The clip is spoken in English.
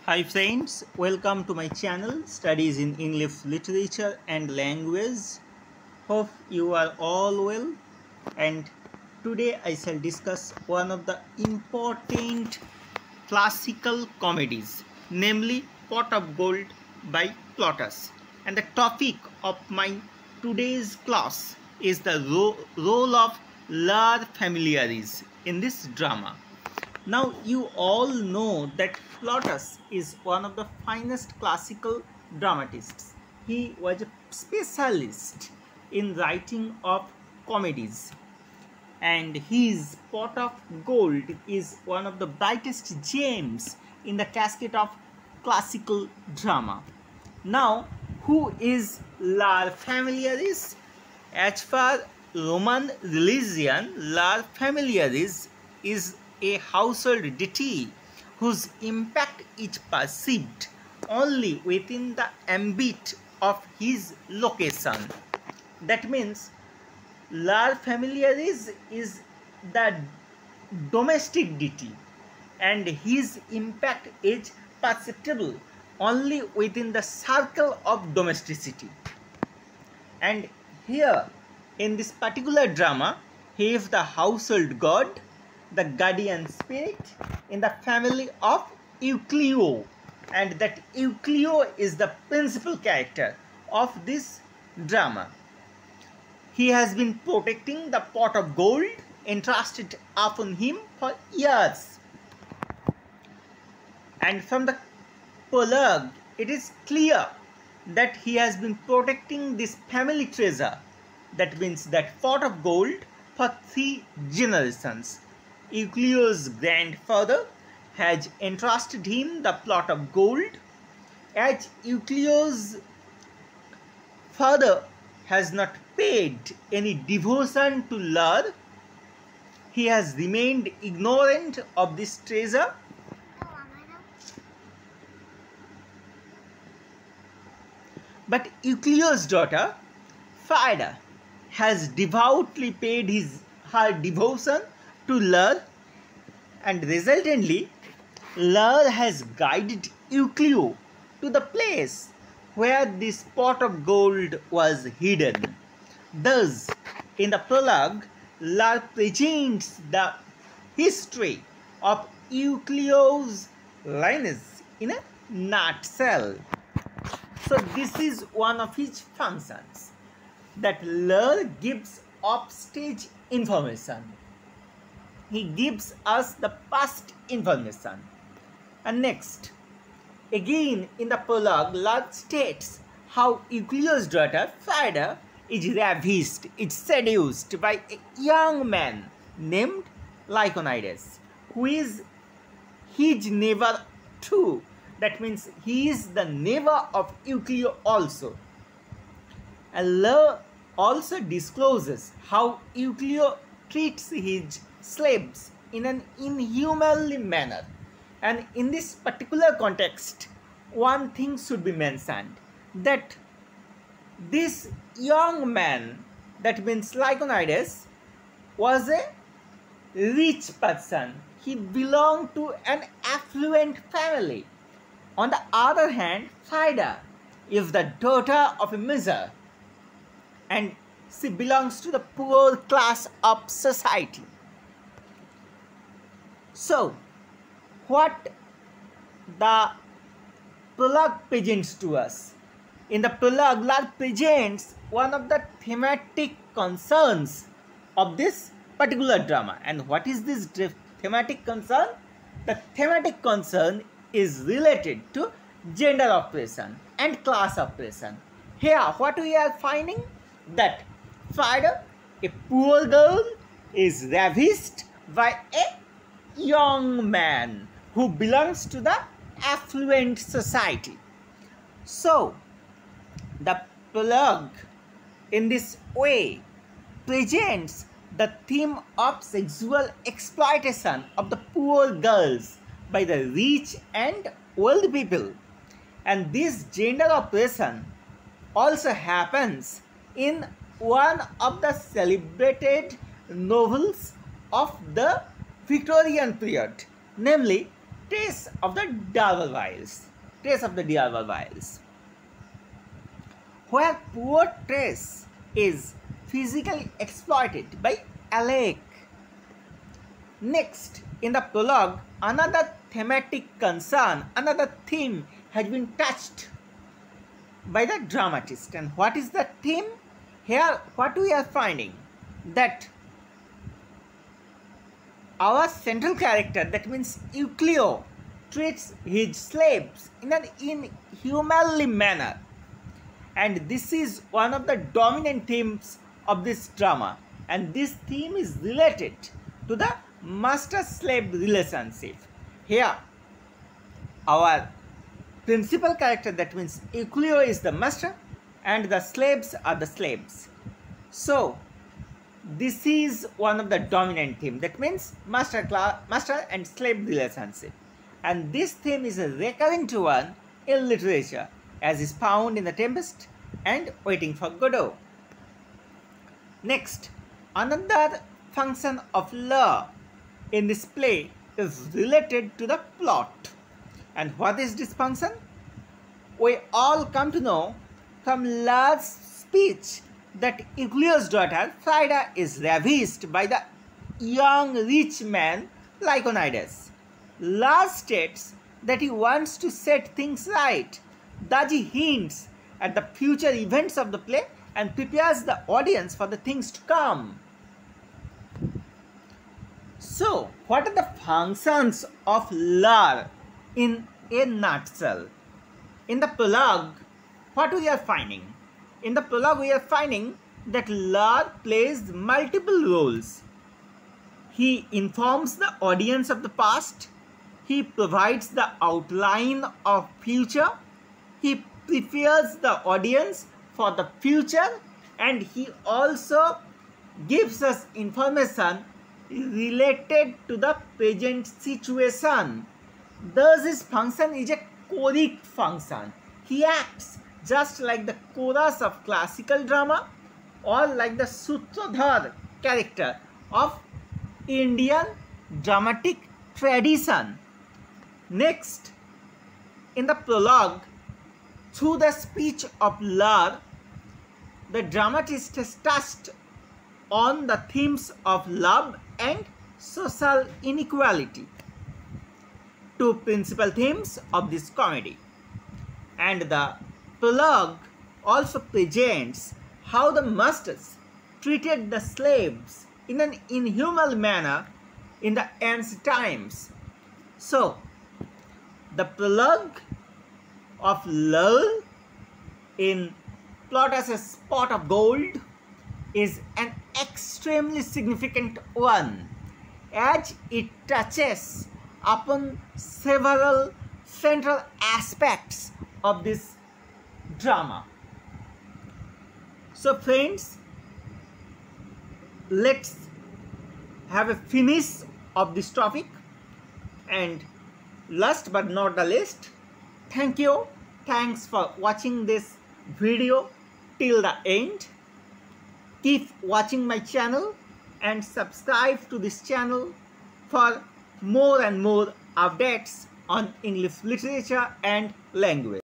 Hi friends, welcome to my channel Studies in English Literature and Language. Hope you are all well, and today I shall discuss one of the important classical comedies, namely Pot of Gold by Plautus. And the topic of my today's class is the role of Lar Familiaris in this drama. Now you all know that Plautus is one of the finest classical dramatists. He was a specialist in writing of comedies, and his Pot of Gold is one of the brightest gems in the casket of classical drama. Now, who is Lar Familiaris? As per Roman religion, Lar Familiaris is a household deity whose impact is perceived only within the ambit of his location. That means Lar Familiaris is the domestic deity, and his impact is perceptible only within the circle of domesticity. And here in this particular drama, he is the household god, the guardian spirit in the family of Euclio, and that Euclio is the principal character of this drama. He has been protecting the pot of gold entrusted upon him for years, and from the prologue it is clear that he has been protecting this family treasure, that means that pot of gold, for 3 generations. Euclio's grandfather has entrusted him the plot of gold. As Euclio's father has not paid any devotion to Lar, he has remained ignorant of this treasure. But Euclio's daughter, Phaedra, has devoutly paid her devotion to Lar, and resultantly Lar has guided Euclio to the place where this pot of gold was hidden. Thus, in the prologue, Lar presents the history of Euclio's lineage in a nutshell. So this is one of his functions, that Lar gives offstage information. He gives us the past information. And next, again in the prologue, Lar states how Euclio's daughter Phaedra is ravished, is seduced by a young man named Lyconides, who is his neighbor too. That means he is the neighbor of Euclio also. And Lar also discloses how Euclio treats his slaves in an inhuman manner. And in this particular context, one thing should be mentioned, that this young man, that means Lyconides, was a rich person. He belonged to an affluent family. On the other hand, Phaedra is the daughter of a miser, and she belongs to the poor class of society. So, what the prologue presents to us? In the prologue, Lar presents one of the thematic concerns of this particular drama. And what is this thematic concern? The thematic concern is related to gender oppression and class oppression. Here, what we are finding? That Phaedra, a poor girl, is ravished by a young man who belongs to the affluent society. So, the prologue in this way presents the theme of sexual exploitation of the poor girls by the rich and wealthy people. And this gender oppression also happens in one of the celebrated novels of the Victorian period, namely trace of the D'Urbervilles. Trace of the D'Urbervilles, where poor Trace is physically exploited by Alec. Next, in the prologue, another thematic concern, another theme has been touched by the dramatist. And what is the theme? Here, what we are finding, that our central character, that means Euclio, treats his slaves in an inhumanly manner. And this is one of the dominant themes of this drama. And this theme is related to the master-slave relationship. Here, our principal character, that means Euclio, is the master and the slaves are the slaves. So, this is one of the dominant themes. That means master and slave relationship. And this theme is a recurrent one in literature, as is found in The Tempest and Waiting for Godot. Next, another function of Lar in this play is related to the plot. And what is this function? We all come to know from Lar's speech that Euclio's daughter Frida is ravished by the young rich man Lyconides. Lar states that he wants to set things right. Thus he hints at the future events of the play and prepares the audience for the things to come. So, what are the functions of Lar in a nutshell? In the prologue, what we are finding? In the prologue, we are finding that Lar plays multiple roles. He informs the audience of the past. He provides the outline of future. He prepares the audience for the future, and he also gives us information related to the present situation. Thus his function is a choric function. He acts just like the chorus of classical drama or like the Sutradhar character of Indian dramatic tradition. Next, in the prologue, through the speech of Lar, the dramatist has touched on the themes of love and social inequality, two principal themes of this comedy. And the prologue also presents how the masters treated the slaves in an inhuman manner in the ancient times. So, the prologue of Lar in Plautus' Pot of Gold is an extremely significant one, as it touches upon several central aspects of this drama. So friends, let's have a finish of this topic, and last but not the least, thanks for watching this video till the end. Keep watching my channel and subscribe to this channel for more and more updates on English literature and language.